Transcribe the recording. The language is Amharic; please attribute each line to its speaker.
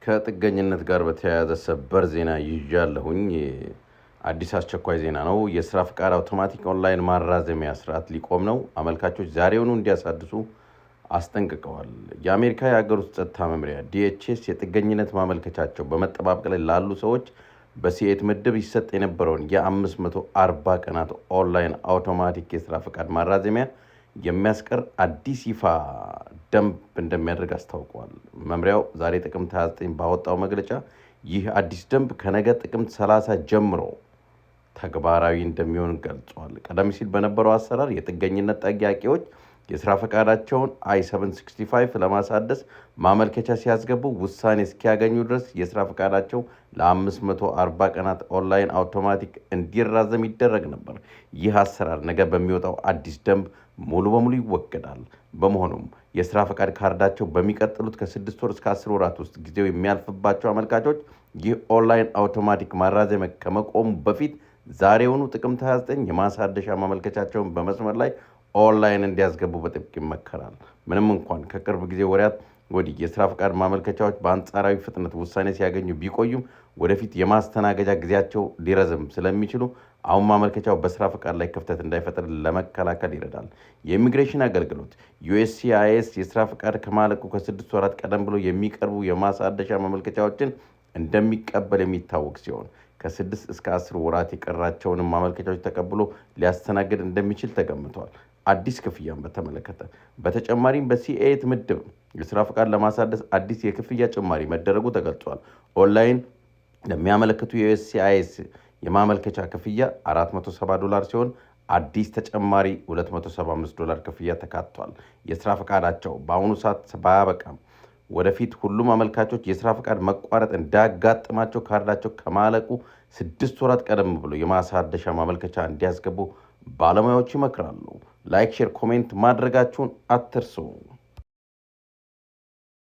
Speaker 1: ከጥገኝነት ጋር በተያያዘ ሰበር ዜና ይዣለሁኝ። አዲስ አስቸኳይ ዜና ነው። የስራ ፍቃድ አውቶማቲክ ኦንላይን ማራዘሚያ ስርዓት ሊቆም ነው። አመልካቾች ዛሬውኑ እንዲያሳድሱ አስጠንቅቀዋል። የአሜሪካ የሀገር ውስጥ ጸጥታ መምሪያ DHS የጥገኝነት ማመልከቻቸው በመጠባበቅ ላይ ላሉ ሰዎች በሲኤት ምድብ ይሰጥ የነበረውን የ540 ቀናት ኦንላይን አውቶማቲክ የስራ ፍቃድ ማራዘሚያ የሚያስቀር አዲስ ይፋ ደንብ እንደሚያደርግ አስታውቋል። መምሪያው ዛሬ ጥቅምት 29 ባወጣው መግለጫ ይህ አዲስ ደንብ ከነገ ጥቅምት 30 ጀምሮ ተግባራዊ እንደሚሆን ገልጿል። ቀደም ሲል በነበረው አሰራር የጥገኝነት ጠያቂዎች የስራ ፈቃዳቸውን I-765 ለማሳደስ ማመልከቻ ሲያስገቡ ውሳኔ እስኪያገኙ ድረስ የስራ ፈቃዳቸው ለ540 ቀናት ኦንላይን አውቶማቲክ እንዲራዘም ይደረግ ነበር። ይህ አሰራር ነገ በሚወጣው አዲስ ደንብ ሙሉ በሙሉ ይወገዳል። በመሆኑም የስራ ፈቃድ ካርዳቸው በሚቀጥሉት ከ6 ወር እስከ 10 ወራት ውስጥ ጊዜው የሚያልፍባቸው አመልካቾች ይህ ኦንላይን አውቶማቲክ ማራዘሚያ ከመቆሙ በፊት ዛሬውኑ ጥቅምት 29 የማሳደሻ ማመልከቻቸውን በመስመር ላይ ኦንላይን እንዲያስገቡ በጥብቅ ይመከራል። ምንም እንኳን ከቅርብ ጊዜ ወራት ወዲህ የስራ ፈቃድ ማመልከቻዎች በአንጻራዊ ፍጥነት ውሳኔ ሲያገኙ ቢቆዩም ወደፊት የማስተናገጃ ጊዜያቸው ሊረዝም ስለሚችሉ አሁን ማመልከቻው በስራ ፈቃድ ላይ ክፍተት እንዳይፈጠር ለመከላከል ይረዳል። የኢሚግሬሽን አገልግሎት USCIS የስራ ፈቃድ ከማለቁ ከ6 ወራት ቀደም ብሎ የሚቀርቡ የማሳደሻ ማመልከቻዎችን እንደሚቀበል የሚታወቅ ሲሆን ከ6 እስከ 10 ወራት የቀራቸውንም ማመልከቻዎች ተቀብሎ ሊያስተናግድ እንደሚችል ተገምቷል። አዲስ ክፍያን በተመለከተ በተጨማሪም በሲኤት ምድብ የስራ ፈቃድ ለማሳደስ አዲስ የክፍያ ጭማሪ መደረጉ ተገልጿል። ኦንላይን ለሚያመለክቱ የUSCIS የማመልከቻ ክፍያ $470 ሲሆን አዲስ ተጨማሪ $275 ክፍያ ተካቷል። የስራ ፈቃዳቸው በአሁኑ ሰዓት ባያበቃም ወደፊት ሁሉም አመልካቾች የስራ ፈቃድ መቋረጥ እንዳያጋጥማቸው ካርዳቸው ከማለቁ 6 ወራት ቀደም ብሎ የማሳደሻ ማመልከቻ እንዲያስገቡ ባለሙያዎች ይመክራሉ። ላይክ፣ ሼር፣ ኮሜንት ማድረጋችሁን አትርሱ።